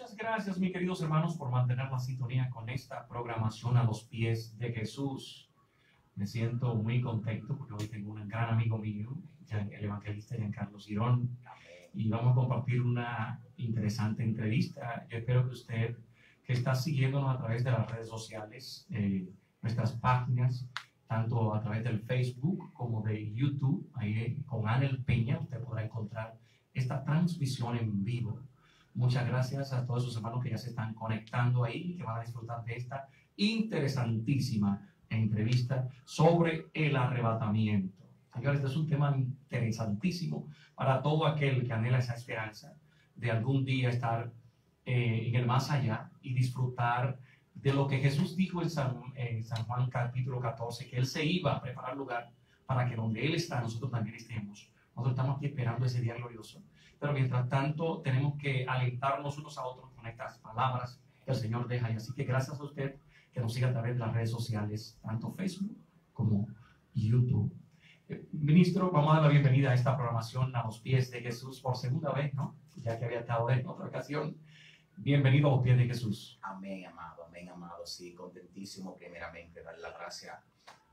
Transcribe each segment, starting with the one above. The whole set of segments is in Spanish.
Muchas gracias, mis queridos hermanos, por mantener la sintonía con esta programación a los pies de Jesús. Me siento muy contento porque hoy tengo un gran amigo mío, el evangelista Giancarlo Girón, y vamos a compartir una interesante entrevista. Yo espero que usted, que está siguiéndonos a través de las redes sociales, nuestras páginas, tanto a través del Facebook como de YouTube, ahí con Anel Peña, usted podrá encontrar esta transmisión en vivo. Muchas gracias a todos esos hermanos que ya se están conectando ahí y que van a disfrutar de esta interesantísima entrevista sobre el arrebatamiento. Señores, este es un tema interesantísimo para todo aquel que anhela esa esperanza de algún día estar en el más allá y disfrutar de lo que Jesús dijo en San Juan capítulo 14, que Él se iba a preparar lugar para que donde Él está, nosotros también estemos. Nosotros estamos aquí esperando ese día glorioso. Pero mientras tanto, tenemos que alentarnos unos a otros con estas palabras que el Señor deja. Y así que gracias a usted que nos siga a través de las redes sociales, tanto Facebook como YouTube. Ministro, vamos a dar la bienvenida a esta programación a los pies de Jesús por segunda vez, ¿no? Ya que había estado en otra ocasión. Bienvenido a los pies de Jesús. Amén, amado, amén, amado. Sí, contentísimo primeramente darle la gracia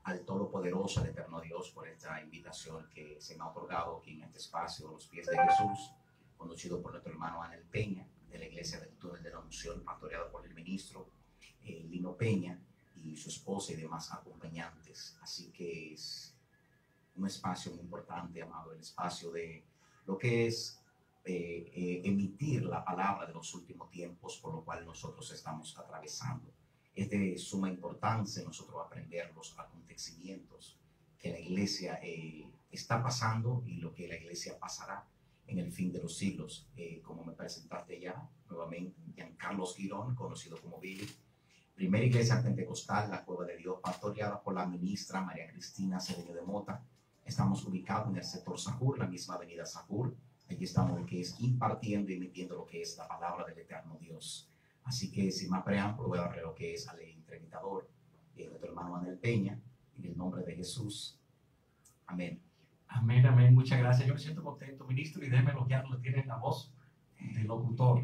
al Todopoderoso, al Eterno Dios, por esta invitación que se me ha otorgado aquí en este espacio, a los pies de Jesús, conducido por nuestro hermano Anel Peña, de la Iglesia del Túnel de la Unción, pastoreado por el ministro Lino Peña y su esposa y demás acompañantes. Así que es un espacio muy importante, amado, el espacio de lo que es emitir la palabra de los últimos tiempos, por lo cual nosotros estamos atravesando. Es de suma importancia nosotros aprender los acontecimientos que la iglesia está pasando y lo que la iglesia pasará en el fin de los siglos. Como me presentaste ya, nuevamente, Giancarlo Girón, conocido como Billy, primera iglesia pentecostal, la Cueva de Dios, pastoreada por la ministra María Cristina Cedeño de Mota. Estamos ubicados en el sector Sajur, la misma avenida Sajur. Aquí estamos lo que es impartiendo y emitiendo lo que es la palabra del Eterno Dios. Así que sin más preámbulo voy a darle lo que es al entrevistador, nuestro hermano Anel Peña, en el nombre de Jesús. Amén. Amén, amén. Muchas gracias. Yo me siento contento, ministro, y déjeme elogiarlo, tiene la voz de locutor.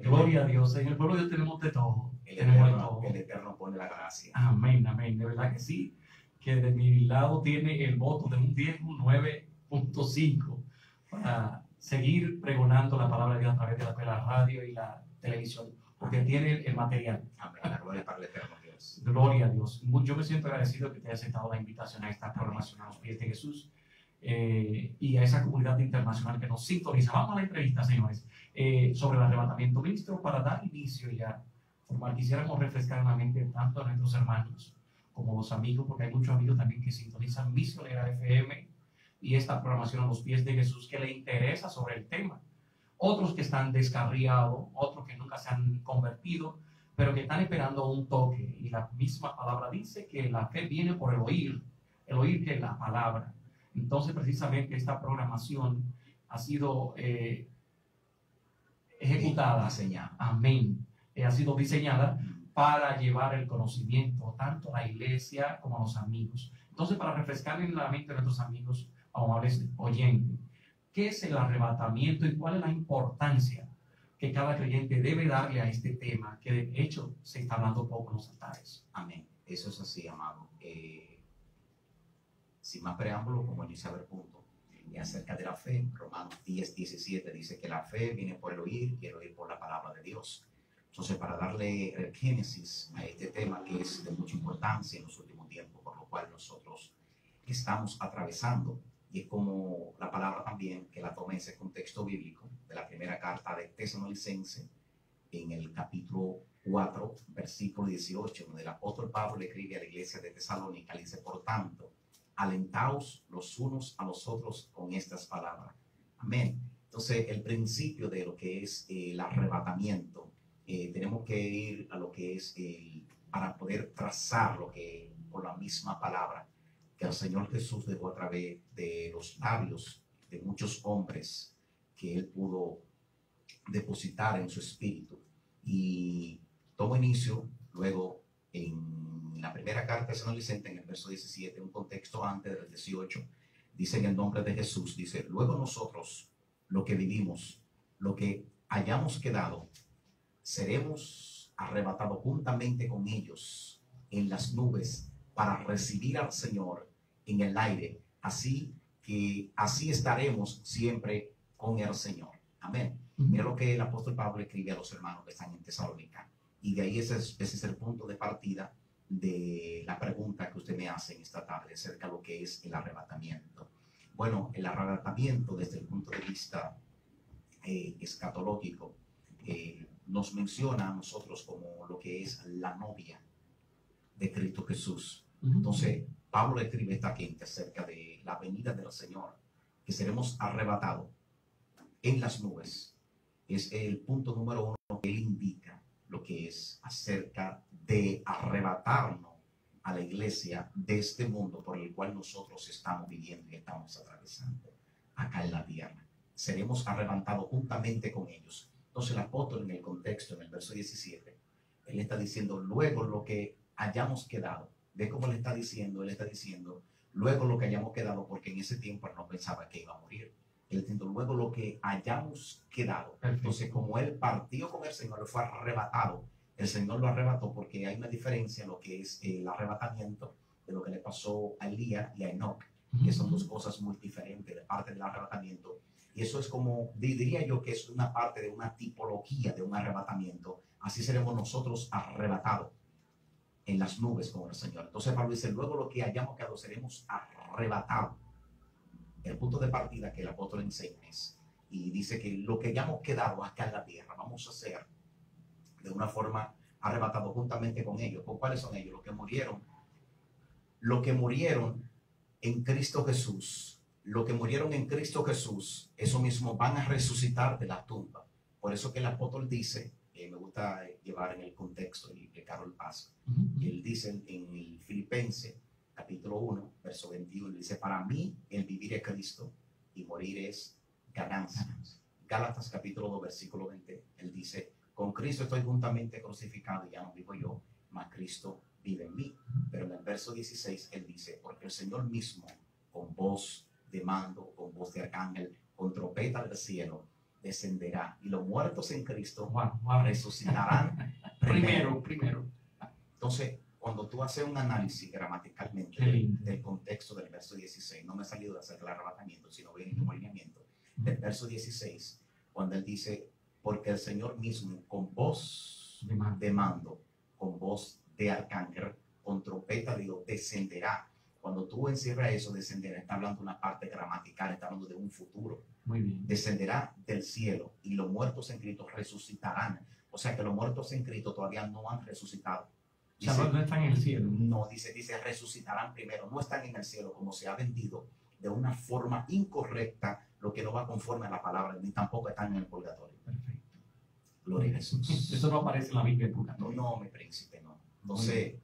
Gloria a Dios. En el pueblo de Dios tenemos de todo. El Eterno pone la gracia. Amén, amén. De verdad que sí. Que de mi lado tiene el voto de un 10, un 9.5 para seguir pregonando la palabra de Dios a través de la radio y la televisión, porque tiene el material. Amén. La gloria para el Eterno Dios. Gloria a Dios. Yo me siento agradecido que te haya aceptado la invitación a esta programación a los pies de Jesús y a esa comunidad internacional que nos sintoniza. Vamos a la entrevista, señores, sobre el arrebatamiento. Ministro, para dar inicio ya formal, quisiéramos refrescar la mente tanto a nuestros hermanos como los amigos, porque hay muchos amigos también que sintonizan Misionera FM y esta programación a los pies de Jesús que le interesa sobre el tema. Otros que están descarriados, otros que nunca se han convertido, pero que están esperando un toque. Y la misma palabra dice que la fe viene por el oír que es la palabra. Entonces, precisamente esta programación ha sido ejecutada, amén, ha sido diseñada para llevar el conocimiento tanto a la iglesia como a los amigos. Entonces, para refrescar en la mente de nuestros amigos, amables oyentes, ¿qué es el arrebatamiento y cuál es la importancia que cada creyente debe darle a este tema, que de hecho se está hablando poco en los altares? Amén. Eso es así, amado. Sin más preámbulo, como iniciaba el punto, acerca de la fe, Romanos 10:17 dice que la fe viene por el oír y el oír por la palabra de Dios. Entonces, para darle el génesis a este tema que es de mucha importancia en los últimos tiempos, por lo cual nosotros estamos atravesando, y es como la palabra también que la toma en ese contexto bíblico de la primera carta de Tesalonicenses, en el capítulo 4, versículo 18, donde el apóstol Pablo le escribe a la iglesia de Tesalónica, le dice: por tanto, alentaos los unos a los otros con estas palabras. Amén. Entonces, el principio de lo que es el arrebatamiento, tenemos que ir a lo que es para poder trazar lo que por la misma palabra que el Señor Jesús dejó a través de los labios de muchos hombres que Él pudo depositar en su espíritu. Y todo inicio luego en la primera carta de Tesalonicenses, en el verso 17, un contexto antes del 18, dice en el nombre de Jesús, dice: luego nosotros, lo que vivimos, lo que hayamos quedado, seremos arrebatados juntamente con ellos en las nubes para recibir al Señor en el aire. Así que así estaremos siempre con el Señor. Amén. Mira lo que el apóstol Pablo escribe a los hermanos que están en Tesalónica. Y de ahí ese es el punto de partida de la pregunta que usted me hace en esta tarde acerca de lo que es el arrebatamiento. Bueno, el arrebatamiento desde el punto de vista escatológico nos menciona a nosotros como lo que es la novia de Cristo Jesús. Entonces, Pablo escribe esta gente acerca de la venida del Señor, que seremos arrebatados en las nubes. Es el punto número 1 que él indica lo que es acerca de arrebatarnos a la iglesia de este mundo por el cual nosotros estamos viviendo y estamos atravesando acá en la tierra. Seremos arrebatados juntamente con ellos. Entonces el apóstol en el contexto, en el verso 17, él está diciendo, luego lo que hayamos quedado. Ve cómo le está diciendo, él está diciendo, luego lo que hayamos quedado, porque en ese tiempo él no pensaba que iba a morir. Él está diciendo, luego lo que hayamos quedado. Entonces, como él partió con el Señor, él fue arrebatado. El Señor lo arrebató porque hay una diferencia en lo que es el arrebatamiento de lo que le pasó a Elías y a Enoch, que son dos cosas muy diferentes de parte del arrebatamiento. Y eso es como, diría yo que es una parte de una tipología de un arrebatamiento. Así seremos nosotros arrebatados en las nubes con el Señor. Entonces Pablo dice, luego lo que hayamos quedado seremos arrebatados. El punto de partida que el apóstol enseña es, y dice que lo que hayamos quedado acá en la tierra, vamos a ser de una forma arrebatados juntamente con ellos. ¿Por cuáles son ellos? Los que murieron. Los que murieron en Cristo Jesús. Los que murieron en Cristo Jesús, eso mismo van a resucitar de la tumba. Por eso que el apóstol dice, me gusta llevar en el contexto y explicarlo el paso. Él dice en el Filipenses, capítulo 1, verso 21, dice, para mí el vivir es Cristo y morir es ganancia. Gálatas capítulo 2, versículo 20, él dice, con Cristo estoy juntamente crucificado y ya no vivo yo, mas Cristo vive en mí. Pero en el verso 16 él dice, porque el Señor mismo, con voz de mando, con voz de arcángel, con trompeta del cielo, descenderá y los muertos en Cristo resucitarán primero. Entonces, cuando tú haces un análisis gramaticalmente del contexto del verso 16, no me he salido de hacer el arrebatamiento, sino bien en un alineamiento del verso 16, cuando él dice, porque el Señor mismo con voz de mando, con voz de arcángel, con trompeta de Dios, descenderá. Cuando tú encierras eso, descenderá, está hablando de una parte gramatical, está hablando de un futuro. Muy bien. Descenderá del cielo y los muertos en Cristo resucitarán. O sea que los muertos en Cristo todavía no han resucitado. Dice, o sea, no están en el cielo. No, dice resucitarán primero. No están en el cielo como se ha vendido de una forma incorrecta, lo que no va conforme a la palabra, ni tampoco están en el purgatorio. Perfecto. Gloria a Jesús. Eso no aparece en la Biblia, el purgatorio. No, mi príncipe, no. Entonces,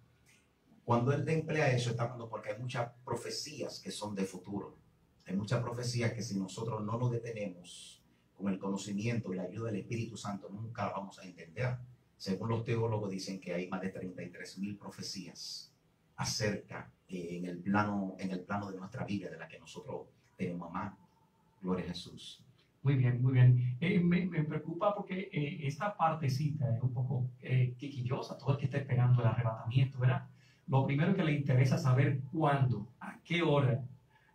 cuando él emplea eso, está hablando porque hay muchas profecías que son de futuro. Hay muchas profecías que si nosotros no nos detenemos con el conocimiento y la ayuda del Espíritu Santo, nunca las vamos a entender. Según los teólogos dicen que hay más de 33,000 profecías acerca en el plano de nuestra Biblia, de la que nosotros tenemos a mano. Gloria a Jesús. Muy bien, muy bien. Me preocupa porque esta partecita es un poco quisquillosa, todo el que está esperando el arrebatamiento, ¿verdad? Lo primero que le interesa es saber cuándo, a qué hora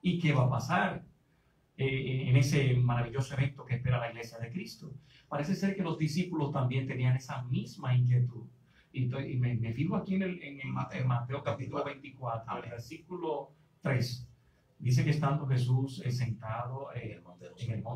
y qué va a pasar en ese maravilloso evento que espera la iglesia de Cristo. Parece ser que los discípulos también tenían esa misma inquietud. Y me fijo aquí en Mateo capítulo 24, el versículo 3. Dice que estando Jesús sentado en el Monte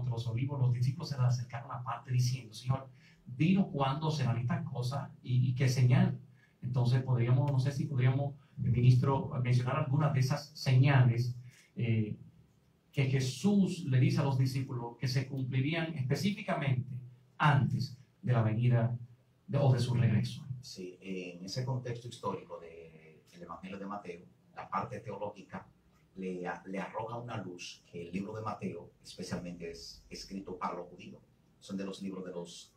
de los Olivos, los discípulos se le acercaron aparte diciendo, Señor, dinos cuándo serán estas cosas y qué señal. Entonces no sé si podríamos, ministro, mencionar algunas de esas señales que Jesús le dice a los discípulos que se cumplirían específicamente antes de la venida o de su regreso. Sí, en ese contexto histórico del Evangelio de Mateo, la parte teológica le arroja una luz que el libro de Mateo especialmente es escrito para los judíos. Son de los libros de los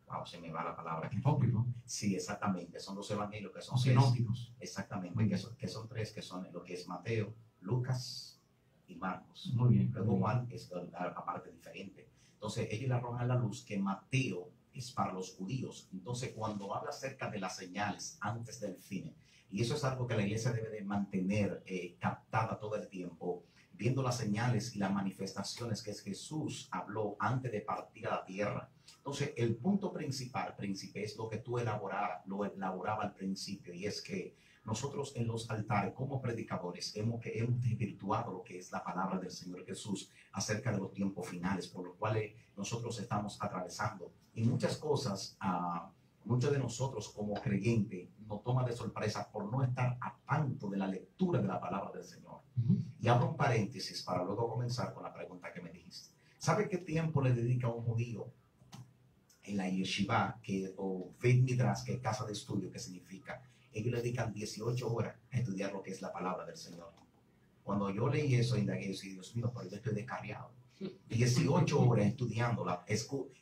wow, se me va la palabra. Apócrifo. Sí, exactamente. Son los evangelios que son los sinópticos. Exactamente, que son tres, que son lo que es Mateo, Lucas y Marcos. Muy bien. Luego Juan es la parte diferente. Entonces ellos le arrojan la luz que Mateo es para los judíos. Entonces cuando habla acerca de las señales antes del fin, y eso es algo que la iglesia debe de mantener captada todo el tiempo, viendo las señales y las manifestaciones que Jesús habló antes de partir a la tierra. Entonces el punto principal, príncipe, es lo que tú elaboraba al principio, y es que nosotros en los altares como predicadores hemos desvirtuado lo que es la palabra del Señor Jesús acerca de los tiempos finales, por los cuales nosotros estamos atravesando. Y muchas cosas, muchos de nosotros como creyentes nos toma de sorpresa por no estar a tanto de la lectura de la palabra del Señor. Y abro un paréntesis para luego comenzar con la pregunta que me dijiste. ¿Sabe qué tiempo le dedica un judío en la yeshiva, o Beit Midrash, que es casa de estudio, que significa? Ellos le dedican 18 horas a estudiar lo que es la palabra del Señor. Cuando yo leí eso, indagué y dije, Dios mío, pero yo estoy descarriado. 18 horas estudiándola,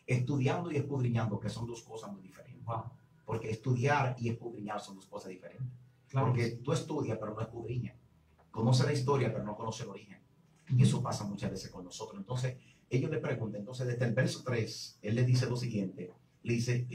estudiando y escudriñando, que son dos cosas muy diferentes. Wow. Porque estudiar y escudriñar son dos cosas diferentes. Claro. Porque tú estudias, pero no escudriñas. Conoce la historia, pero no conoce el origen. Y eso pasa muchas veces con nosotros. Entonces, ellos le preguntan, entonces desde el verso 3, él le dice lo siguiente, le dice,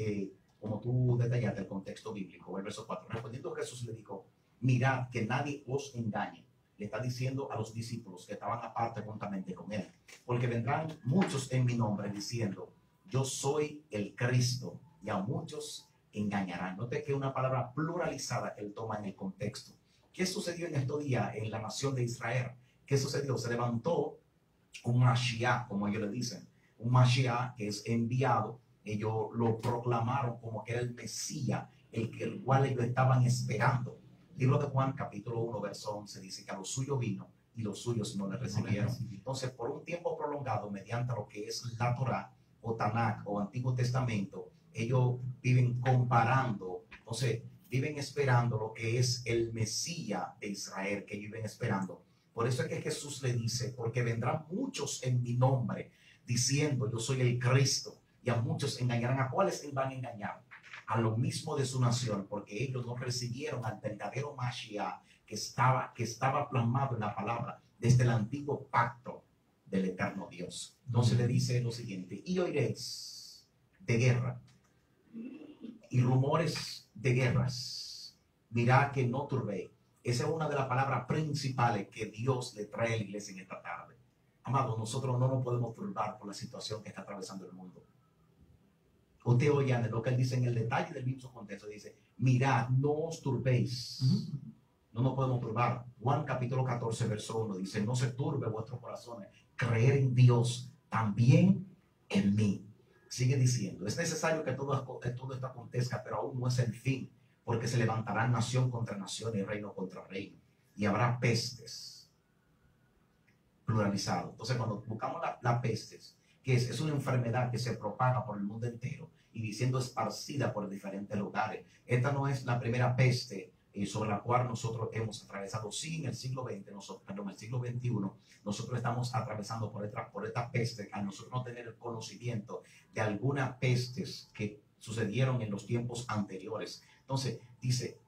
como tú detallaste el contexto bíblico, el verso 4, respondiendo Jesús le dijo, mirad que nadie os engañe. Le está diciendo a los discípulos que estaban aparte juntamente con él, porque vendrán muchos en mi nombre diciendo, yo soy el Cristo, y a muchos engañarán. Note que una palabra pluralizada que él toma en el contexto. ¿Qué sucedió en estos días en la nación de Israel? ¿Qué sucedió? Se levantó un Mashiach, como ellos le dicen, un Mashiach que es enviado. Ellos lo proclamaron como que era el Mesías, el cual ellos estaban esperando. Libro de Juan, capítulo 1, verso 11, dice que a los suyos vino y los suyos no le recibieron. Entonces, por un tiempo prolongado, mediante lo que es la Torá o Tanakh o Antiguo Testamento, ellos viven comparando, entonces viven esperando lo que es el Mesías de Israel, que viven esperando. Por eso es que Jesús le dice, porque vendrán muchos en mi nombre, diciendo, yo soy el Cristo, y a muchos engañarán. ¿A cuáles van a engañar? A lo mismo de su nación, porque ellos no recibieron al verdadero Mashiach que estaba plasmado en la palabra desde el antiguo pacto del eterno Dios. Entonces le dice lo siguiente, y oiréis de guerra y rumores de guerras. Mirad que no turbéis. Esa es una de las palabras principales que Dios le trae a la iglesia en esta tarde. Amados, nosotros no nos podemos turbar por la situación que está atravesando el mundo. Usted oye lo que él dice en el detalle del mismo contexto. Dice, mirad, no os turbéis. No nos podemos turbar. Juan capítulo 14, verso 1 dice, no se turbe vuestros corazones. Creer en Dios, también en mí. Sigue diciendo, es necesario que todo esto acontezca, pero aún no es el fin. Porque se levantarán nación contra nación y reino contra reino. Y habrá pestes. Pluralizado. Entonces, cuando buscamos la pestes, que es una enfermedad que se propaga por el mundo entero y siendo esparcida por diferentes lugares. Esta no es la primera peste sobre la cual nosotros hemos atravesado. Sí, en el siglo XX, en el siglo XXI, nosotros estamos atravesando por esta peste, al nosotros no tener el conocimiento de algunas pestes que sucedieron en los tiempos anteriores. Entonces, dice,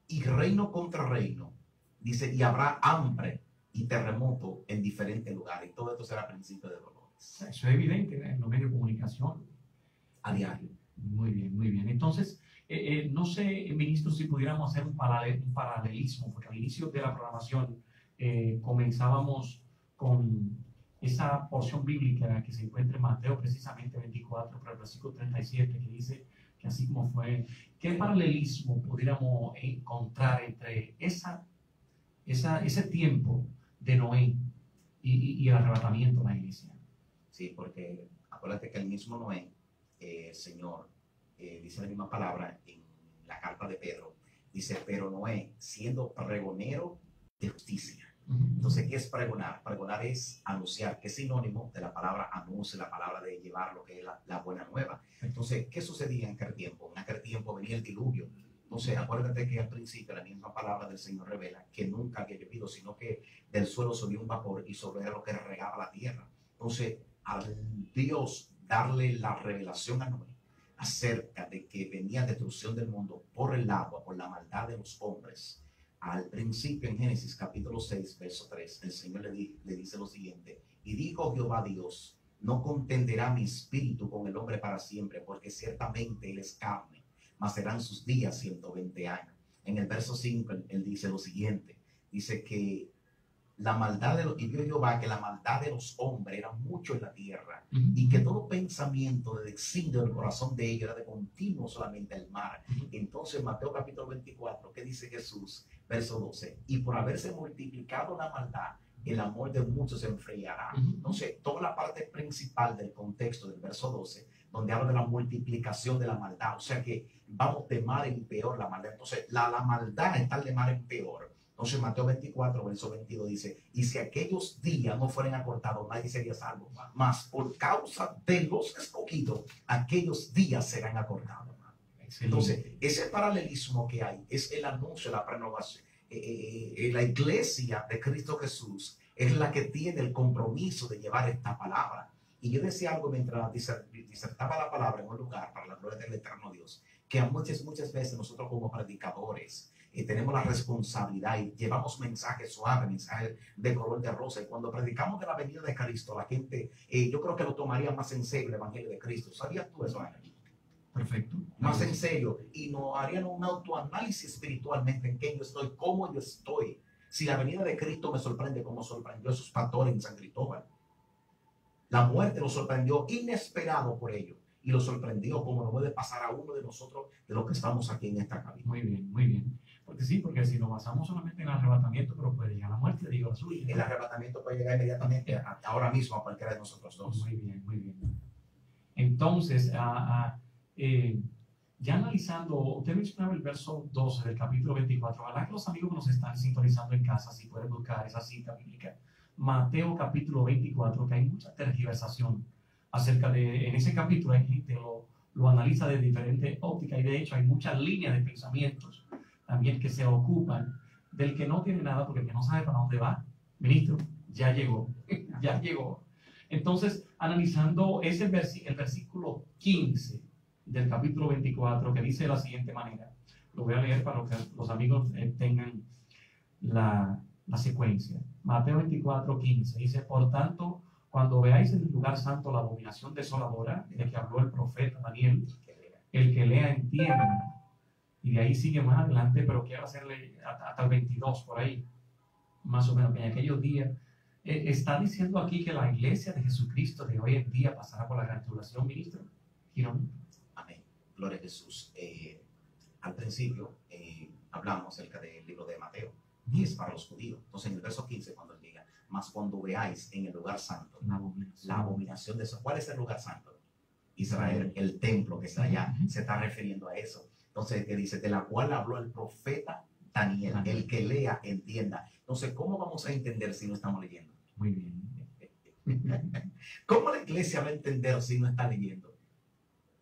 y reino contra reino, dice, y habrá hambre y terremoto en diferentes lugares. Y todo esto será principio de dolores. Eso es evidente en los medios de comunicación. A diario. Muy bien, muy bien. Entonces, no sé, ministro, si pudiéramos hacer un paralelismo, porque al inicio de la programación comenzábamos con esa porción bíblica que se encuentra en Mateo precisamente 24, pero el versículo 37, que dice que así como fue, ¿qué paralelismo pudiéramos encontrar entre ese tiempo de Noé y el arrebatamiento de la iglesia? Sí, porque acuérdate que el mismo Noé, Señor, dice la misma palabra en la carta de Pedro, dice, pero Noé, siendo pregonero de justicia. Entonces, ¿qué es pregonar? Pregonar es anunciar, que es sinónimo de la palabra anuncio, la palabra de llevar lo que es la buena nueva. Entonces, ¿qué sucedía en aquel tiempo? En aquel tiempo venía el diluvio. Entonces, acuérdate que al principio la misma palabra del Señor revela que nunca había llovido, sino que del suelo subió un vapor y sobre lo que regaba la tierra. Entonces, al Dios darle la revelación a Noé acerca de que venía destrucción del mundo por el agua, por la maldad de los hombres, al principio en Génesis capítulo 6, verso 3, el Señor le dice lo siguiente, y dijo Jehová Dios, no contenderá mi espíritu con el hombre para siempre, porque ciertamente él es carne, mas serán sus días 120 años. En el verso 5, él dice lo siguiente, dice que la maldad de los, y vio Jehová que la maldad de los hombres era mucho en la tierra, y que todo pensamiento de designio del corazón de ellos era de continuo solamente el mar. Entonces Mateo capítulo 24, ¿qué dice Jesús? Verso 12, y por haberse multiplicado la maldad, el amor de muchos se enfriará. Entonces, toda la parte principal del contexto del verso 12, donde habla de la multiplicación de la maldad, o sea que vamos de mal en peor la maldad. Entonces, la maldad está de mal en peor. Entonces, Mateo 24, verso 22 dice, y si aquellos días no fueran acortados, nadie sería salvo. Mas por causa de los escogidos, aquellos días serán acortados. Entonces, ese paralelismo que hay es el anuncio de la renovación. La iglesia de Cristo Jesús es la que tiene el compromiso de llevar esta palabra. Y yo decía algo mientras disertaba la palabra en un lugar para la gloria del eterno Dios, que muchas veces nosotros como predicadores tenemos la responsabilidad y llevamos mensajes suaves, mensajes de color de rosa. Y cuando predicamos de la venida de Cristo, la gente, yo creo que lo tomaría más en serio el evangelio de Cristo. ¿Sabías tú eso, Ángel? Perfecto. Más en serio, y nos harían un autoanálisis espiritualmente en qué yo estoy, cómo yo estoy. Si la venida de Cristo me sorprende como sorprendió a esos pastores en San Cristóbal, la muerte los sorprendió inesperado por ello, y lo sorprendió como no puede pasar a uno de nosotros de los que estamos aquí en esta cabina. Muy bien, muy bien. Porque sí, porque si nos basamos solamente en el arrebatamiento, pero puede llegar la muerte, digo la suya. El arrebatamiento puede llegar inmediatamente, ahora mismo, a cualquiera de nosotros dos. Muy bien, muy bien. Entonces, ya analizando, usted mencionaba el verso 12 del capítulo 24. Ojalá que los amigos que nos están sintonizando en casa, si pueden buscar esa cita bíblica, Mateo capítulo 24, que hay mucha tergiversación acerca de, en ese capítulo hay gente lo analiza de diferentes ópticas, y de hecho hay muchas líneas de pensamientos también que se ocupan del que no tiene nada, porque el que no sabe para dónde va, ministro, ya llegó, ya llegó. Entonces, analizando el versículo 15 del capítulo 24, que dice de la siguiente manera, lo voy a leer para que los amigos tengan la secuencia. Mateo 24, 15 dice, por tanto, cuando veáis en el lugar santo la abominación desoladora de que habló el profeta Daniel, el que lea entienda. Y de ahí sigue más adelante, pero quiero hacerle hasta el 22 por ahí, más o menos, que en aquellos días. Está diciendo aquí que la iglesia de Jesucristo de hoy en día pasará por la gran tribulación, ministro. Amén. Gloria a Jesús. Al principio hablamos acerca del libro de Mateo, y es para los judíos. Entonces en el verso 15, cuando él diga, mas cuando veáis en el lugar santo la abominación de eso. ¿Cuál es el lugar santo? Israel, el templo que está allá, se está refiriendo a eso. Entonces, que dice, de la cual habló el profeta Daniel, el que lea, entienda. Entonces, ¿cómo vamos a entender si no estamos leyendo? Muy bien. ¿Cómo la iglesia va a entender si no está leyendo?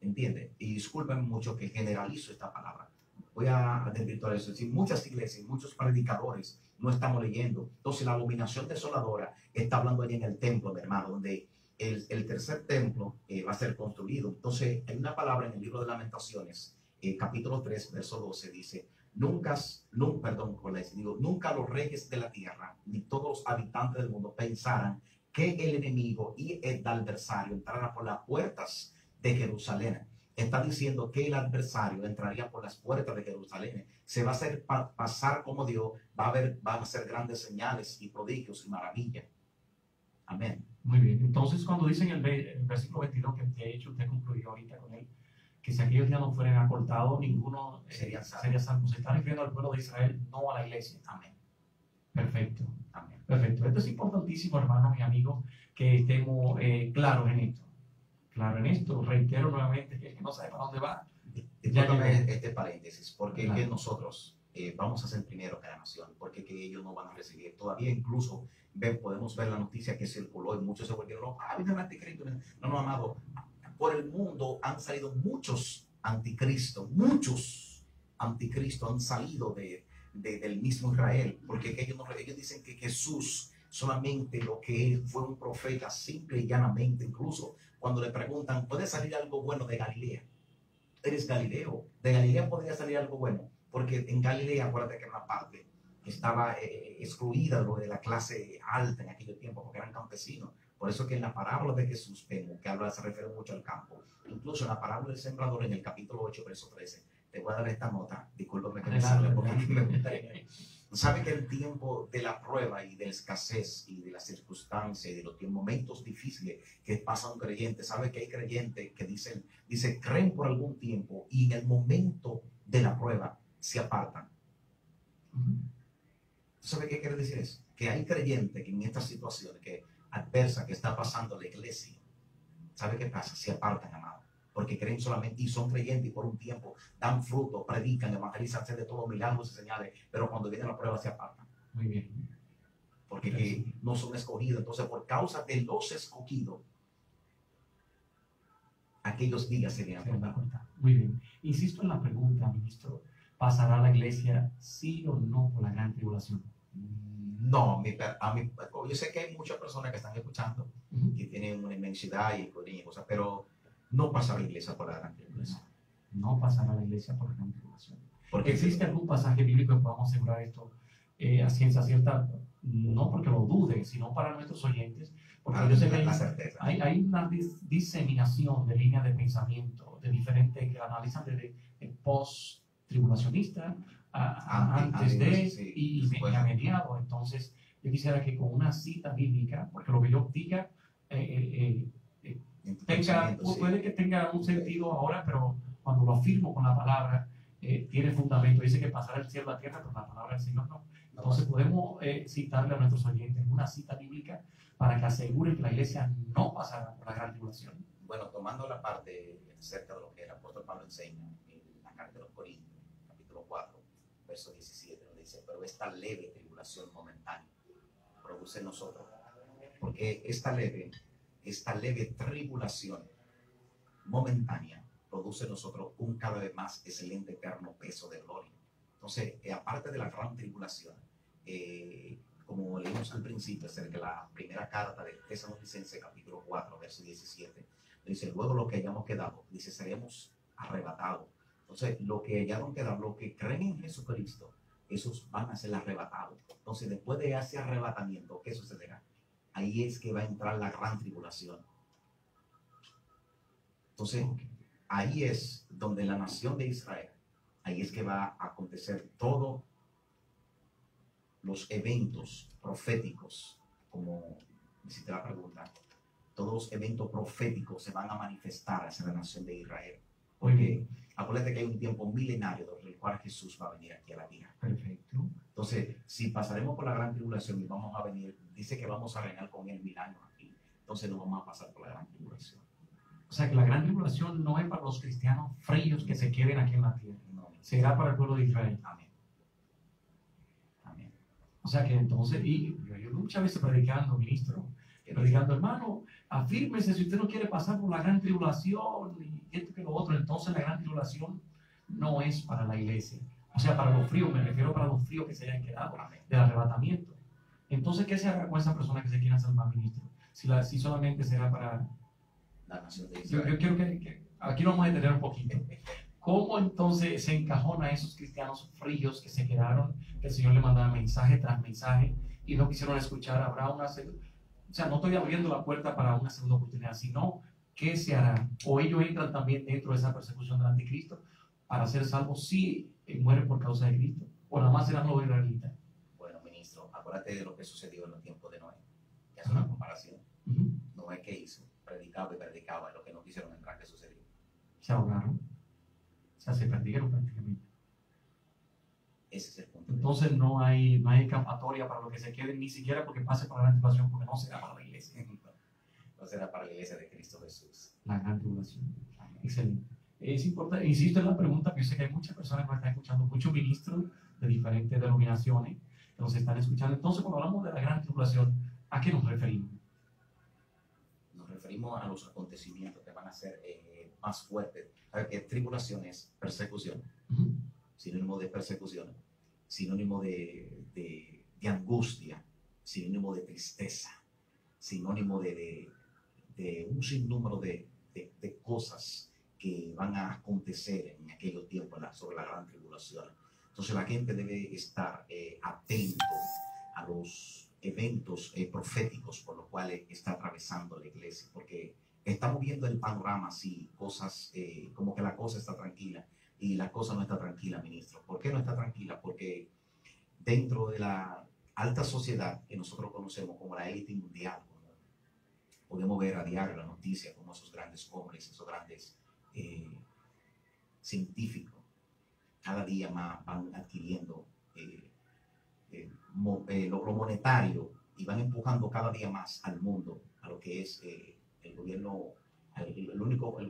¿Entiende? Y disculpen mucho que generalizo esta palabra. Voy a desvirtuar eso. Si muchas iglesias, muchos predicadores no estamos leyendo. Entonces, la abominación desoladora está hablando allí en el templo, mi hermano, donde el tercer templo va a ser construido. Entonces, hay una palabra en el libro de Lamentaciones, capítulo 3, verso 12, dice, nunca los reyes de la tierra, ni todos los habitantes del mundo pensaran que el enemigo y el adversario entraran por las puertas de Jerusalén. Está diciendo que el adversario entraría por las puertas de Jerusalén. Se va a hacer pasar como Dios, van a hacer grandes señales y prodigios y maravillas. Amén. Muy bien. Entonces, cuando dicen el versículo 22, que de hecho usted concluyó ahorita con él, que si aquellos días no fueran acortados, ninguno sería salvo. Se está refiriendo al pueblo de Israel, no a la iglesia. Amén. Perfecto. Amén. Perfecto. Esto es importantísimo, hermanos y amigos, que estemos claros en esto. Claro en esto. Reitero nuevamente que el que no sabe para dónde va. Discúlpame este paréntesis, porque es que nosotros vamos a ser primero que la nación, porque que ellos no van a recibir. Todavía incluso podemos ver la noticia que circuló y muchos se volvieron, viene el anticristo. No, amado, por el mundo han salido muchos anticristos han salido del mismo Israel, porque ellos dicen que Jesús solamente lo que fue un profeta simple y llanamente. Incluso cuando le preguntan, ¿puede salir algo bueno de Galilea? Eres Galileo, de Galilea podría salir algo bueno, porque en Galilea, acuérdate que era una parte que estaba excluida de la clase alta en aquel tiempo, porque eran campesinos. Por eso que en la parábola de Jesús vemos que habla, se refiere mucho al campo. Incluso en la parábola del sembrador, en el capítulo 8, verso 13, te voy a dar esta nota, discúlpame que me salga porque me gustaría. Sabe que el tiempo de la prueba y de la escasez y de las circunstancias y de los momentos difíciles que pasa un creyente, sabe que hay creyentes que creen por algún tiempo y en el momento de la prueba se apartan. ¿Sabe qué quiere decir eso? Que hay creyentes que en estas situaciones que adversas que está pasando la iglesia, ¿sabe qué pasa? Se apartan, amado, porque creen solamente y son creyentes y por un tiempo dan fruto, predican, evangelizan, hacen de todo milagros y señales, pero cuando viene la prueba se apartan. Muy bien. Porque que no son escogidos. Entonces, por causa de los escogidos, aquellos días serían cortados. Muy bien. Insisto en la pregunta, ministro. ¿Pasará la iglesia sí o no por la gran tribulación? No, yo sé que hay muchas personas que están escuchando que tienen una inmensidad y cosas, pero no pasará la iglesia por la gran tribulación. No pasará la iglesia por la gran tribulación. Porque ¿existe algún pasaje bíblico que podamos asegurar esto a ciencia cierta? No porque lo dude, sino para nuestros oyentes, porque yo sé que hay una diseminación de líneas de pensamiento de diferentes que analizan desde el post-tribulacionista antes de sí, y a mediado. Entonces, yo quisiera que con una cita bíblica, porque lo que yo diga puede que tenga un sentido ahora, pero cuando lo afirmo con la palabra, tiene fundamento. Dice que pasará el cielo a la tierra, pero la palabra del Señor no. Entonces podemos citarle a nuestros oyentes una cita bíblica para que aseguren que la iglesia no pasará por la gran tribulación. Bueno, tomando la parte acerca de lo que el apóstol Pablo enseña en la carta de los Corintios, capítulo 4, verso 17, donde dice, pero esta leve tribulación momentánea produce en nosotros, porque esta leve tribulación momentánea produce en nosotros un cada vez más excelente eterno peso de gloria. Entonces, aparte de la gran tribulación, como leímos al principio acerca de la primera carta de Tesalonicenses, capítulo 4, verso 17, dice, luego lo que hayamos quedado, dice, seremos arrebatados. Entonces, lo que hayan quedado, los que creen en Jesucristo, esos van a ser arrebatados. Entonces, después de ese arrebatamiento, ¿qué sucederá? Ahí es que va a entrar la gran tribulación. Entonces, ahí es donde la nación de Israel, ahí es que va a acontecer todos los eventos proféticos, como me hiciste la pregunta, todos los eventos proféticos se van a manifestar hacia la nación de Israel. Porque acuérdate que hay un tiempo milenario donde el cual Jesús va a venir aquí a la tierra. Perfecto. Entonces, si pasaremos por la gran tribulación y vamos a venir, dice que vamos a reinar con él 1000 años aquí. Entonces no vamos a pasar por la gran tribulación. O sea que la gran tribulación no es para los cristianos fríos que se queden aquí en la tierra. No. Será para el pueblo de Israel. Amén. Amén. O sea que entonces, y yo muchas veces predicando, ministro, predicando, hermano, afírmese si usted no quiere pasar por la gran tribulación y esto que lo otro, entonces la gran tribulación no es para la iglesia. O sea, para los fríos, me refiero para los fríos que se hayan quedado del arrebatamiento. Entonces, ¿qué se hará con esa persona que se quiera salvar, ministro? Si solamente será para la nación de Israel. Yo quiero que aquí nos vamos a detener un poquito. ¿Cómo entonces se encajona a esos cristianos fríos que se quedaron, que el Señor le mandaba mensaje tras mensaje y no quisieron escuchar? Habrá una segunda, o sea, no estoy abriendo la puerta para una segunda oportunidad, sino ¿qué se hará? ¿O ellos entran también dentro de esa persecución del anticristo para ser salvos si mueren por causa de Cristo? ¿O nada más serán los israelitas? Bueno, ministro, acuérdate de lo que sucedió en los tiempos de Noé. Que es una comparación. Noé, ¿qué hizo? Predicaba y predicaba, y lo que no quisieron entrar, ¿qué sucedió? Se ahogaron. O sea, se perdieron prácticamente. Ese es el punto. Entonces no hay escapatoria para lo que se quede, ni siquiera porque pase por la gran tribulación, porque no será para la iglesia. No será para la iglesia de Cristo Jesús. La gran tribulación. Excelente. Es importante, insisto en la pregunta, que yo sé que hay muchas personas que nos están escuchando, muchos ministros de diferentes denominaciones que nos están escuchando. Entonces, cuando hablamos de la gran tribulación, ¿a qué nos referimos? Nos referimos a los acontecimientos que van a ser más fuertes. Tribulación es persecución, sinónimo de persecución, sinónimo de angustia, sinónimo de tristeza, sinónimo de un sinnúmero de cosas que van a acontecer en aquellos tiempos sobre la gran tribulación. Entonces la gente debe estar atento a los eventos proféticos por los cuales está atravesando la iglesia, porque estamos viendo el panorama así, cosas como que la cosa está tranquila y la cosa no está tranquila, ministro. ¿Por qué no está tranquila? Porque dentro de la alta sociedad que nosotros conocemos como la élite mundial, como podemos ver a diario la noticia, como esos grandes hombres, esos grandes científicos, cada día más van adquiriendo lo monetario y van empujando cada día más al mundo a lo que es el gobierno, el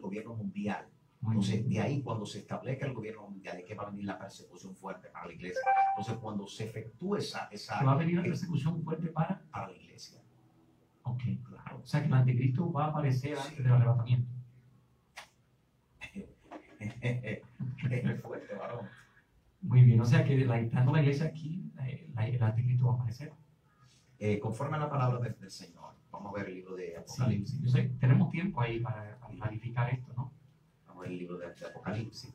gobierno mundial. Entonces, de ahí cuando se establezca el gobierno mundial es que va a venir la persecución fuerte para la iglesia. Entonces, cuando se efectúe ¿Que va a venir la persecución fuerte para la iglesia? Ok, claro. O sea que el anticristo va a aparecer antes del arrebatamiento. Es fuerte, varón. Muy bien, o sea que estando la iglesia aquí, el anticristo va a aparecer. Conforme a la palabra del Señor, vamos a ver el libro de Apocalipsis. Sí, yo sé, tenemos tiempo ahí para clarificar esto, ¿no? Vamos a ver el libro de Apocalipsis.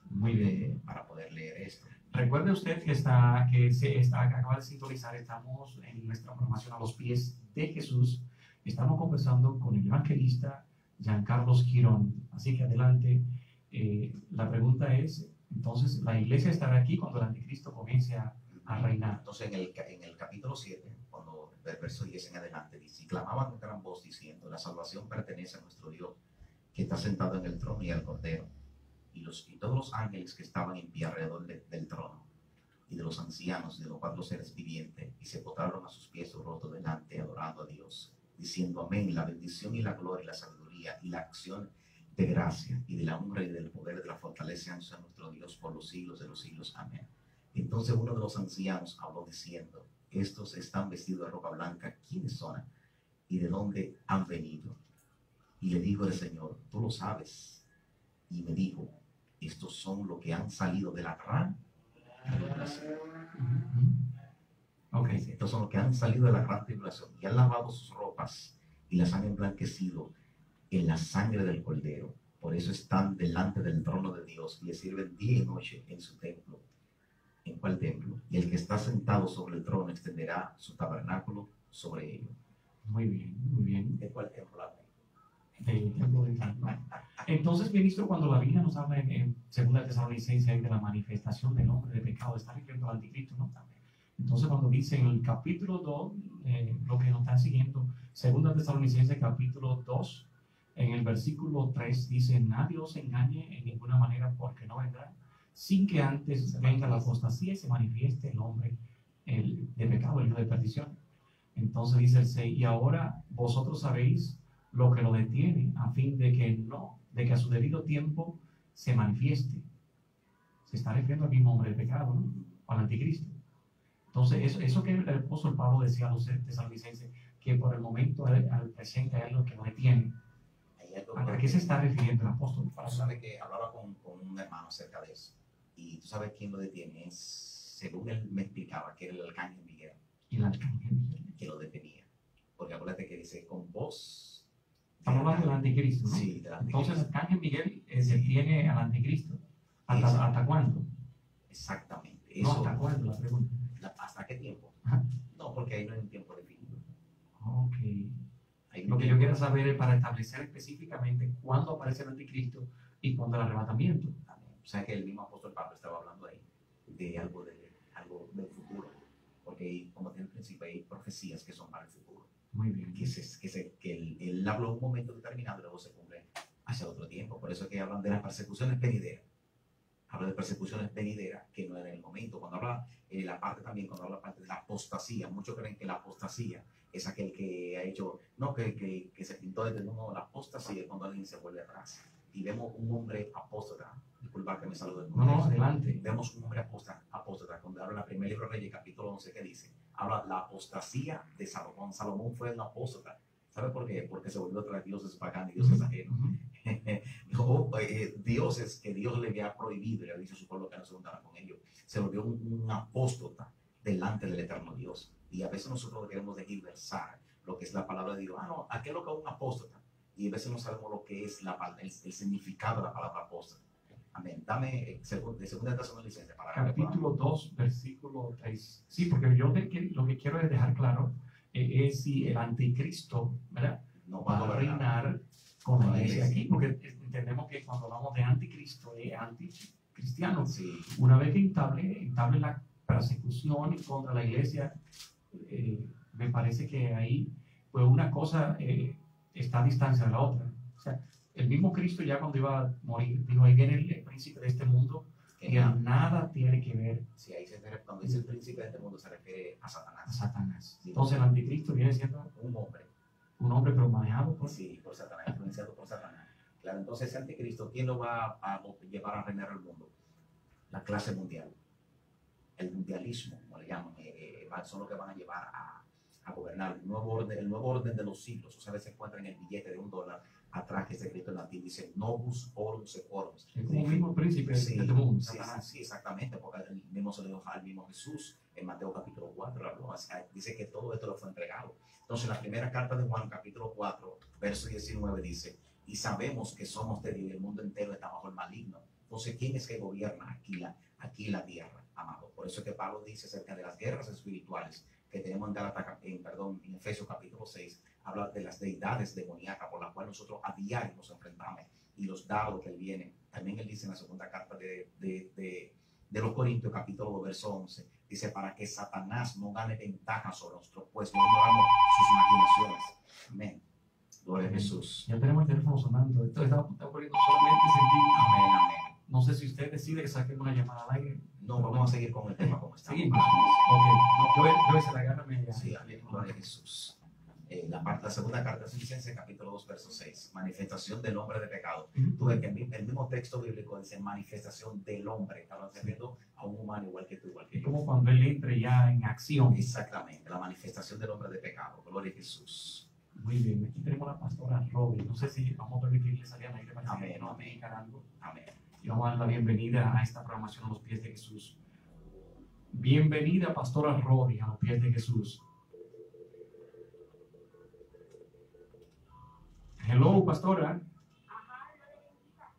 Muy bien. Para poder leer esto. Recuerde usted que acaba de sintonizar, estamos en nuestra programación a los pies de Jesús. Estamos conversando con el evangelista Giancarlo Girón. Así que adelante. La pregunta es, entonces, ¿la iglesia estará aquí cuando el anticristo comience a reinar? Entonces, en el capítulo 7, cuando el verso 10 en adelante, dice, y clamaban con gran voz diciendo, la salvación pertenece a nuestro Dios, que está sentado en el trono y al Cordero. Y todos los ángeles que estaban en pie alrededor del trono, y de los ancianos y de los 4 seres vivientes, y se postraron a sus pies su rostro delante, adorando a Dios, diciendo amén, la bendición y la gloria y la sabiduría y la acción de gracia y de la honra y del poder y de la fortaleza a nuestro Dios por los siglos de los siglos. Amén. Entonces uno de los ancianos habló diciendo, estos están vestidos de ropa blanca, ¿quiénes son? ¿Y de dónde han venido? Y le dijo el Señor, tú lo sabes. Y me dijo, estos son los que han salido de la gran tribulación. Okay. Estos son los que han salido de la gran tribulación y han lavado sus ropas y las han emblanquecido en la sangre del Cordero. Por eso están delante del trono de Dios y le sirven día y noche en su templo. ¿En cuál templo? Y el que está sentado sobre el trono extenderá su tabernáculo sobre ellos. Muy bien, muy bien. ¿De cuál templo habla? Del templo de Dios. Entonces, ministro, cuando la Biblia nos habla en 2 Tesalonicenses de la manifestación del hombre de pecado, está refiriendo al anticristo, ¿no? Entonces, cuando dice en el capítulo 2, lo que nos están siguiendo, 2 Tesalonicenses capítulo 2, en el versículo 3 dice, nadie os engañe en ninguna manera porque no vendrá, sin que antes venga la apostasía y se manifieste el hombre de pecado, el hijo de perdición. Entonces dice el 6, y ahora vosotros sabéis lo que lo detiene, a fin de que a su debido tiempo se manifieste. Se está refiriendo al mismo hombre de pecado, ¿no? Al anticristo. Entonces, eso que el apóstol Pablo decía a los tesalonicenses, que por el momento, al presente, es lo que lo detiene. ¿A qué se está refiriendo el apóstol? Tú sabes que hablaba con un hermano acerca de eso. Y tú sabes quién lo detiene. Es, según él me explicaba, que era el arcángel Miguel. Y el arcángel Miguel. Que lo detenía. Porque acuérdate que dice, con voz. Estamos hablando del anticristo, ¿no? Sí, del anticristo. Entonces, el arcángel Miguel detiene al anticristo. ¿Hasta cuándo? Exactamente. Eso, no, ¿hasta cuándo? La pregunta. ¿Hasta qué tiempo? Ajá. No, porque ahí no hay un tiempo definido. Ok. Lo que yo quiero saber es para establecer específicamente cuándo aparece el anticristo y cuándo el arrebatamiento. O sea que el mismo apóstol Pablo estaba hablando ahí de algo del futuro, porque como tiene el principio hay profecías que son para el futuro. Muy bien. Que él habló en un momento determinado y luego se cumple hacia otro tiempo. Por eso es que hablan de las persecuciones venideras. Habla de persecuciones venideras que no era en el momento. Cuando habla la parte de la apostasía, muchos creen que la apostasía es aquel que ha hecho, no, que se pintó desde uno, la apostasía es cuando alguien se vuelve atrás. Y vemos un hombre apóstata, disculpa que me salude. No, adelante. Vemos un hombre apóstata, cuando habla en el primer libro de Reyes, capítulo 11, que dice, habla la apostasía de Salomón. Salomón fue un apóstata. ¿Sabe por qué? Porque se volvió tras dioses paganos y dioses ajenos. Dioses que Dios le había prohibido y le había dicho a su pueblo que no se juntara con ellos. Se volvió un apóstata delante del eterno Dios. Y a veces nosotros queremos desversar lo que es la palabra de Dios. No, ¿a qué es lo que es un apóstata? Y a veces no sabemos lo que es el significado de la palabra apóstata. Amén. Dame de segunda Tesalonicenses para Capítulo 2, versículo 3. Sí, porque yo lo que quiero es dejar claro es si el anticristo, ¿verdad?, no va a reinar con la iglesia aquí, porque entendemos que cuando hablamos de anticristo es anticristiano. Sí. Una vez que instable la persecución contra la iglesia, me parece que ahí, pues una cosa está a distancia de la otra. O sea, el mismo Cristo ya cuando iba a morir, dijo, ahí viene el príncipe de este mundo, que nada tiene que ver. Sí, ahí cuando dice el príncipe de este mundo se refiere a Satanás. A Satanás. Sí. Entonces el anticristo viene siendo un hombre, pero manejado por... Sí, por Satanás, influenciado por Satanás. Claro, entonces ese anticristo, ¿quién lo va a llevar a reinar el mundo? La clase mundial. El mundialismo, como le llaman, son los que van a llevar a gobernar el nuevo orden de los siglos. O sea, se encuentra en el billete de $1 atrás que es escrito en latín, dice Novus Orum Seclorum. Es como el mismo príncipe de este mundo. Sí, exactamente, porque el mismo se lo dijo al mismo Jesús en Mateo capítulo 4, dice que todo esto le fue entregado. Entonces, la primera carta de Juan, capítulo 4, verso 19, dice, y sabemos que somos de Dios y el mundo entero está bajo el maligno. Entonces, ¿quién es que gobierna aquí la tierra, amado? Por eso es que Pablo dice acerca de las guerras espirituales que tenemos en Efesios capítulo 6, habla de las deidades demoníacas por las cuales nosotros a diario nos enfrentamos y los dardos que él viene. También él dice en la segunda carta de los Corintios, capítulo 2, verso 11, dice, para que Satanás no gane ventaja sobre nosotros, pues no ignoramos sus maquinaciones. Amén. Gloria a Jesús. Ya tenemos el teléfono sonando. Esto está poniendo solamente sentido. Amén, amén. No sé si usted decide que saquemos una llamada al aire. No, vamos a seguir con el tema como estamos. Seguimos. Ok. No, yo se la gana media. Sí, amén. Gloria a Jesús. La segunda carta de Filipenses, capítulo 2, verso 6. Manifestación del hombre de pecado. Tú ves que el mismo texto bíblico dice manifestación del hombre. Está refiriendo a un humano igual que tú, igual que yo. Como cuando él entre ya en acción. Exactamente, la manifestación del hombre de pecado. Gloria a Jesús. Muy bien, aquí tenemos a la pastora Robin. No sé si vamos a permitirle salir al aire para que nos digan algo. Amén. Y vamos a dar la bienvenida a esta programación a los pies de Jesús. Bienvenida, pastora Robin, a los pies de Jesús. Hello, pastora.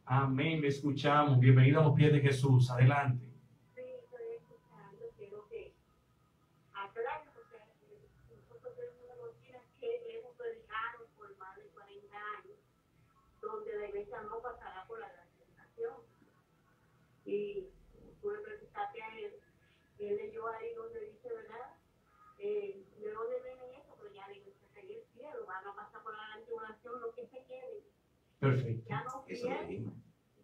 Amén, le escuchamos. Bienvenida a los pies de Jesús. Adelante. Sí, estoy escuchando. Quiero que aclare, porque nosotros tenemos una doctrina que hemos predicado por más de 40 años, donde la iglesia no pasará por la gran tentación. Y pude preguntarte a él leyó ahí donde dice, ¿verdad? ¿De dónde viene eso? Pero ya la iglesia está en el cielo, van a pasar por la gran tribulación, lo que se quede. Perfecto. Ya no quiere,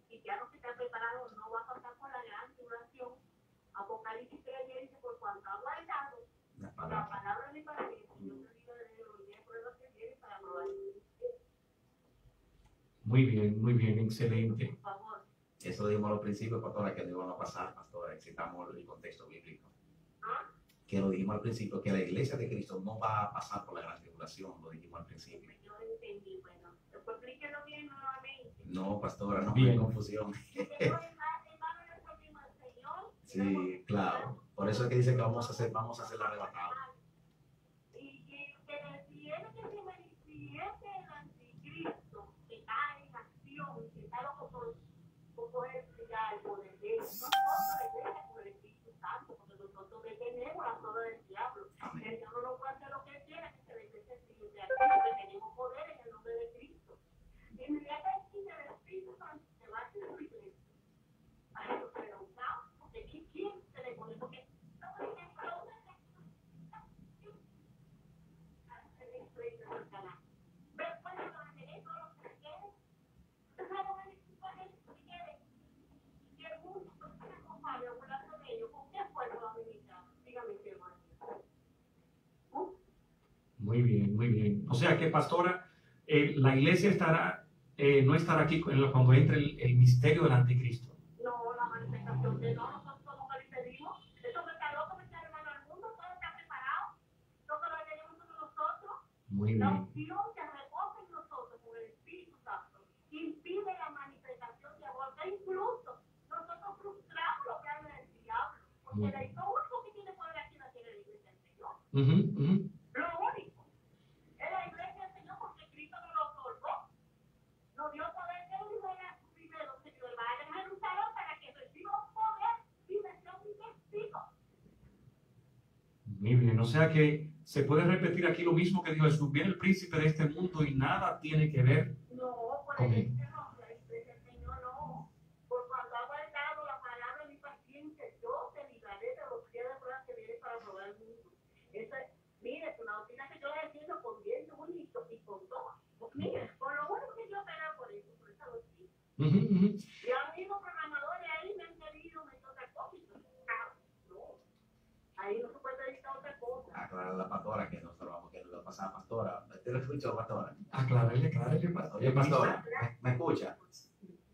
y ya no se está preparado, no va a pasar por la gran tribulación. Apocalipsis 3 dice, por cuanto ha guardado la palabra de mi padre, yo me digo de los días pruebas que viene para probar. Muy bien, excelente. Por favor. Eso lo dijimos al principio, pastora, que no iban a pasar, pastora, citamos el contexto bíblico. ¿Ah? Que lo dijimos al principio, que la iglesia de Cristo no va a pasar por la gran tribulación, lo dijimos al principio. Yo entendí, bueno, después explíquelo bien nuevamente. No, pastora, no Bien. hay confusión. Sí, claro. Por eso es que dice que vamos a hacer la arrebatada. Y que si es el anticristo que está en acción, que está loco por poder ya el poder de Dios, nosotros la iglesia por el Espíritu Santo, porque nosotros detenemos la soga del diablo. El diablo no puede hacer lo que quiera, que se le dice de aquí, porque tenemos poder en el nombre de Cristo. Y inmediatamente el Espíritu Santo se va a hacer su iglesia. A eso se lo usamos, porque ¿quién se le pone? Porque Muy bien, muy bien. O sea que, pastora, la iglesia estará, no estará aquí cuando entre el misterio del anticristo. no, la manifestación de no, nosotros somos que pedimos. Eso me está loco, me está hermano al mundo, todo está preparado. Todo lo tenemos nosotros. Muy La bien. unción que reposa en nosotros con el Espíritu Santo impide la manifestación diabólica. Incluso nosotros frustramos lo que habla el diablo. Porque lo único que tiene poder aquí no tiene la iglesia del Señor. Lo único. Es la iglesia del Señor porque Cristo nos lo otorgó. Nos dio poder de un primero, Señor. Va a dejar un salón. Muy bien, o sea que se puede repetir aquí lo mismo que dijo Jesús. Viene el príncipe de este mundo y nada tiene que ver No, por con ahí él. dice no, la iglesia del Señor no. Por cuando ha guardado la palabra de mi paciencia, yo te libraré de los pies de pruebas que vienen para probar el mundo. Esa, mire, es una doctrina que yo la defiendo con bien bonito y con todo. Pues mire, por lo bueno que yo peleo por eso, por esa doctrina. Y a mismos programadores ahí me han querido meter otra cosa. Y yo, no, ahí no se puede dedicar a otra cosa. Aclarar a la pastora que nosotros vamos, que lo pasaba pastora. ¿Te lo escucho, pastora? Aclárale, Oye, pastora, ¿me escucha?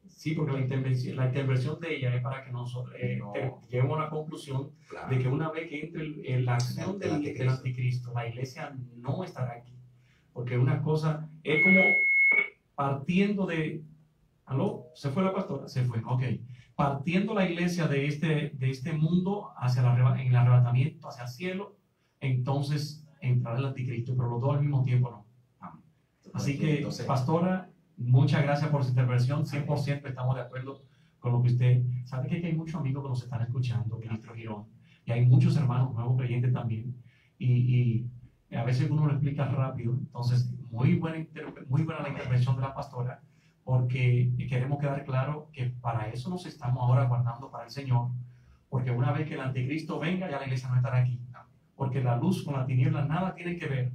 Sí, porque la intervención de ella es para que nosotros No. lleguemos a la conclusión Claro. de que una vez que entre en la acción del anticristo, la iglesia no estará aquí. Porque una cosa es como partiendo de... ¿Aló? ¿Se fue la pastora? Se fue, ok. Partiendo la iglesia de este mundo hacia en el arrebatamiento, hacia el cielo, entonces entrará el anticristo, pero los dos al mismo tiempo no. Amén. Así que, Entonces, pastora, muchas gracias por su intervención. 100% estamos de acuerdo con lo que usted... ¿Sabe que hay muchos amigos que nos están escuchando, ministro Girón? Y hay muchos hermanos nuevos creyentes también. Y a veces uno lo explica rápido. Entonces, muy buena la intervención de la pastora, porque queremos quedar claro que para eso nos estamos ahora guardando para el Señor. Porque una vez que el anticristo venga, ya la iglesia no estará aquí. Porque la luz con la tiniebla nada tiene que ver.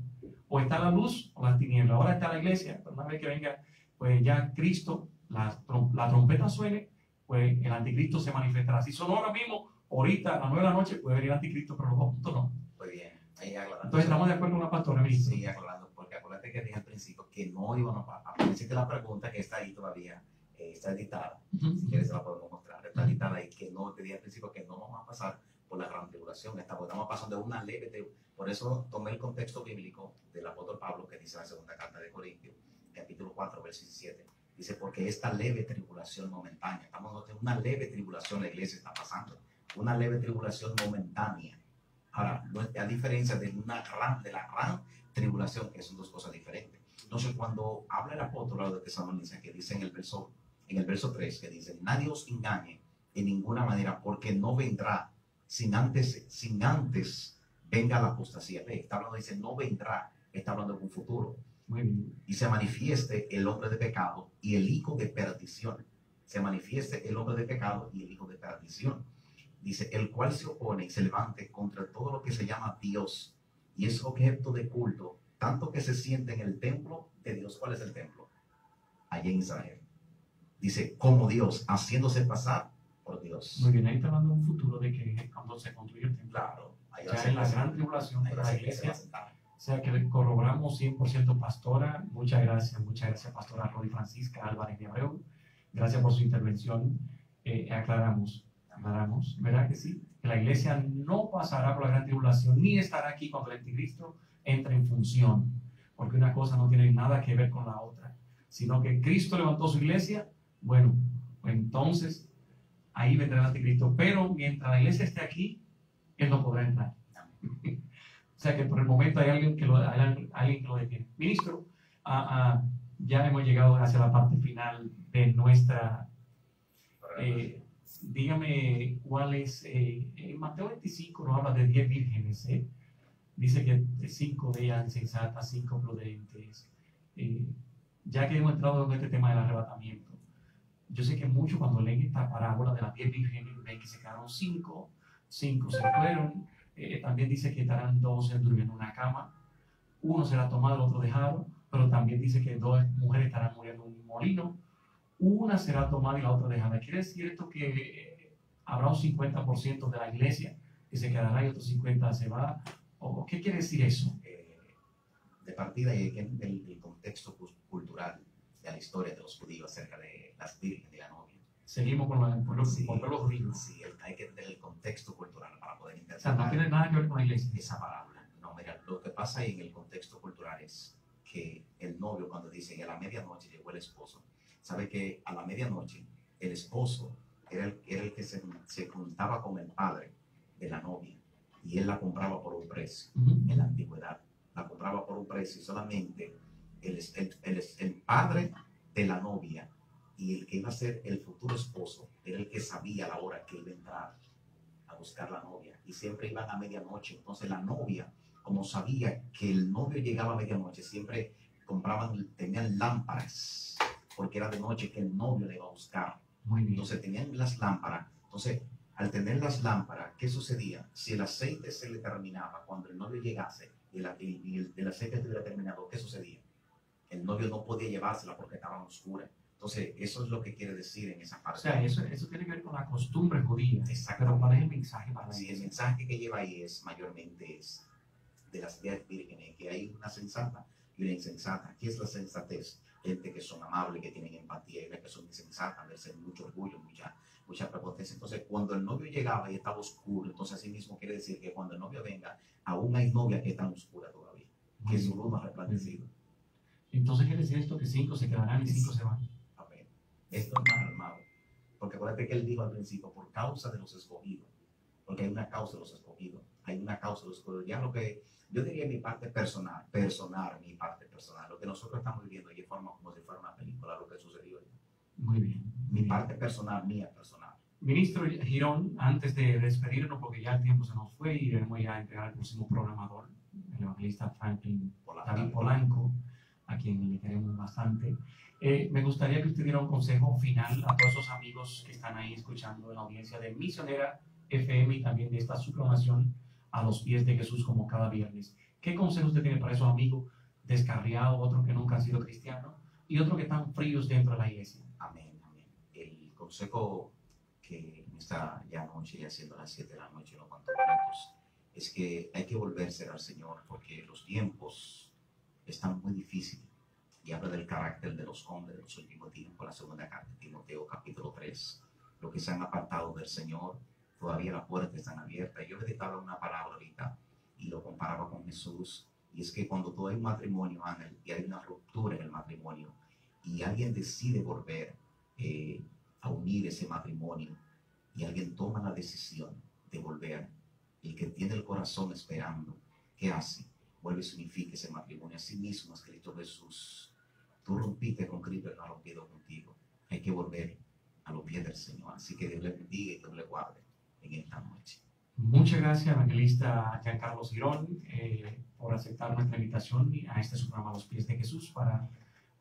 O está la luz o la tiniebla. Ahora está la iglesia, pero una vez que venga, pues ya Cristo, la trompeta suene, pues el anticristo se manifestará. Si son ahora mismo, ahorita a las 9 de la noche, puede venir el anticristo, pero los dos puntos no. muy bien. Ahí aclarando. Entonces estamos de acuerdo con la pastora, ministro. Sí, aclarando, porque acuérdate que dije al principio que no íbamos a decirte la pregunta que está ahí todavía, está editada. Si quieres, se la podemos mostrar. Está editada y que no te dije al principio que no vamos a pasar por la gran tribulación. Estamos pasando de una leve tribulación. Por eso tomé el contexto bíblico del apóstol Pablo que dice en la segunda carta de Corintios, capítulo 4, verso 17. Dice, porque esta leve tribulación momentánea, estamos en una leve tribulación, la iglesia está pasando, una leve tribulación momentánea. Ahora, a diferencia de la gran tribulación, que son dos cosas diferentes. Entonces, cuando habla el apóstol a los de Tesalonicenses, que dice en el verso 3, que dice, nadie os engañe en ninguna manera, porque no vendrá sin antes venga la apostasía. Está hablando, dice, no vendrá, está hablando de un futuro. Muy bien. Y se manifieste el hombre de pecado y el hijo de perdición. Se manifieste el hombre de pecado y el hijo de perdición. Dice, el cual se opone y se levante contra todo lo que se llama Dios y es objeto de culto, tanto que se siente en el templo de Dios. ¿Cuál es el templo? Allá en Israel. Dice, como Dios, haciéndose pasar por Dios. Muy bien, ahí está hablando de un futuro de que cuando se construye el templo. Claro. Ahí va Ya a ser en la gran tribulación de la iglesia. O sea que corroboramos 100%, pastora. Muchas gracias, pastora Rodi Francisca Álvarez de Abreu. Gracias por su intervención. Aclaramos, ¿verdad que sí? Que la iglesia no pasará por la gran tribulación, ni estará aquí cuando el anticristo entre en función, porque una cosa no tiene nada que ver con la otra, sino que Cristo levantó su iglesia, bueno, pues entonces ahí vendrá el anticristo, pero mientras la iglesia esté aquí, él no podrá entrar. O sea que por el momento hay alguien que lo detiene. Ministro, ya hemos llegado hacia la parte final de nuestra... dígame cuál es... en Mateo 25 nos habla de 10 vírgenes. Dice que 5 de ellas insensatas, 5 prudentes. Ya que hemos entrado en este tema del arrebatamiento, yo sé que muchos cuando leen esta parábola de las 10 vírgenes ven que se quedaron 5 se fueron. También dice que estarán 12 durmiendo en una cama, uno será tomado, el otro dejado, pero también dice que 2 mujeres estarán muriendo en un molino, una será tomada y la otra dejada. ¿Quiere decir esto que habrá un 50% de la iglesia que se quedará y otro 50% se va? ¿O qué quiere decir eso? De partida y el contexto cultural de la historia de los judíos acerca de las vírgenes de la novia. Seguimos con los judíos. Sí, hay que entender el contexto cultural para poder O sea, interpretar. no tiene nada que ver con la iglesia. Esa parábola. No, mira, lo que pasa ahí en el contexto cultural es que el novio, cuando dice que a la medianoche llegó el esposo, sabe que a la medianoche el esposo era el que se juntaba con el padre de la novia y él la compraba por un precio. En la antigüedad la compraba por un precio y solamente el padre de la novia y el que iba a ser el futuro esposo era el que sabía la hora que iba a entrar a buscar la novia y siempre iban a medianoche. Entonces la novia, como sabía que el novio llegaba a medianoche, siempre tenían lámparas, porque era de noche que el novio le iba a buscar. Muy bien. Entonces tenían las lámparas. Entonces, al tener las lámparas, ¿qué sucedía? Si el aceite se le terminaba cuando el novio llegase y el aceite estuviera terminado, ¿qué sucedía? El novio no podía llevársela porque estaba oscura. Entonces, eso es lo que quiere decir en esa O parte. sea, eso tiene que ver con la costumbre judía. Exacto. Pero ¿cuál es el mensaje para la Sí, el iglesia? mensaje que lleva ahí es mayormente de las 10 vírgenes, que hay una sensata y una insensata. ¿Qué es la sensatez? Gente que son amables, que tienen empatía, y una que son insensatas, verse mucho orgullo, mucha prepotencia. Entonces, cuando el novio llegaba y estaba oscuro, entonces así mismo quiere decir que cuando el novio venga, aún hay novias que están oscuras todavía, que su luz no ha resplandecido. Entonces quiere decir esto que 5 se quedarán y 5 se van. Amén. Esto es más, hermano. Porque acuérdate que él dijo al principio, por causa de los escogidos. Porque hay una causa de los escogidos. Hay una causa de los escogidos. Ya lo que yo diría mi parte personal, mi parte personal. Lo que nosotros estamos viviendo y forma como si fuera una película, lo que sucedió. Muy bien. Mi parte personal, mía personal. Ministro Girón, antes de despedirnos, porque ya el tiempo se nos fue y debemos ya entregar al próximo programador, el evangelista Franklin David Polanco, a quien le queremos bastante. Me gustaría que usted diera un consejo final a todos esos amigos que están ahí escuchando en la audiencia de Misionera FM y también de esta su programación a los pies de Jesús como cada viernes. ¿Qué consejo usted tiene para esos amigos descarriados, otros que nunca han sido cristianos y otros que están fríos dentro de la iglesia? Amén, amén. El consejo que en esta ya noche, ya siendo las 7 de la noche, no cuantos minutos, es que hay que volverse al Señor porque los tiempos están muy difíciles. Y habla del carácter de los hombres de los últimos tiempos, la segunda carta de Timoteo, capítulo 3. Los que se han apartado del Señor, todavía las puertas están abiertas. Yo le dictaba una palabra ahorita y lo comparaba con Jesús. Y es que cuando tú hay un matrimonio, Ángel, y hay una ruptura en el matrimonio, y alguien decide volver a unir ese matrimonio, y alguien toma la decisión de volver, el que tiene el corazón esperando, ¿qué hace? Vuelve y significa ese matrimonio. Así mismo es Cristo Jesús. Tú rompiste con Cristo, Él no ha rompido contigo. Hay que volver a los pies del Señor. Así que Dios le bendiga y Dios le guarde en esta noche. Muchas gracias, evangelista Giancarlo Girón, por aceptar nuestra invitación a este su programa Los Pies de Jesús. Para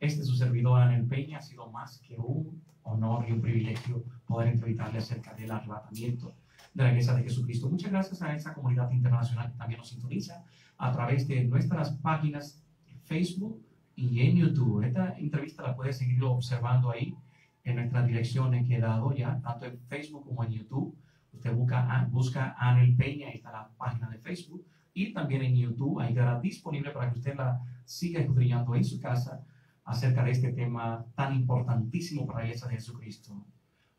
su servidor, Anel Peña, ha sido más que un honor y un privilegio poder entrevistarle acerca del arrebatamiento de la Iglesia de Jesucristo. Muchas gracias a esa comunidad internacional que también nos sintoniza a través de nuestras páginas en Facebook y en YouTube. Esta entrevista la puede seguir observando ahí en nuestras direcciones que he dado ya, tanto en Facebook como en YouTube. Usted busca Anel Peña, ahí está la página de Facebook, y también en YouTube, ahí quedará disponible para que usted la siga escudriñando en su casa acerca de este tema tan importantísimo para la Iglesia de Jesucristo.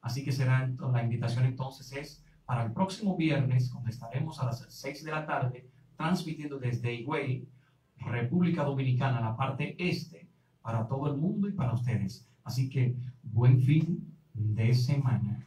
Así que la invitación entonces es para el próximo viernes, donde estaremos a las 6 de la tarde, transmitiendo desde Higüey, República Dominicana, la parte este, para todo el mundo y para ustedes. Así que buen fin de semana.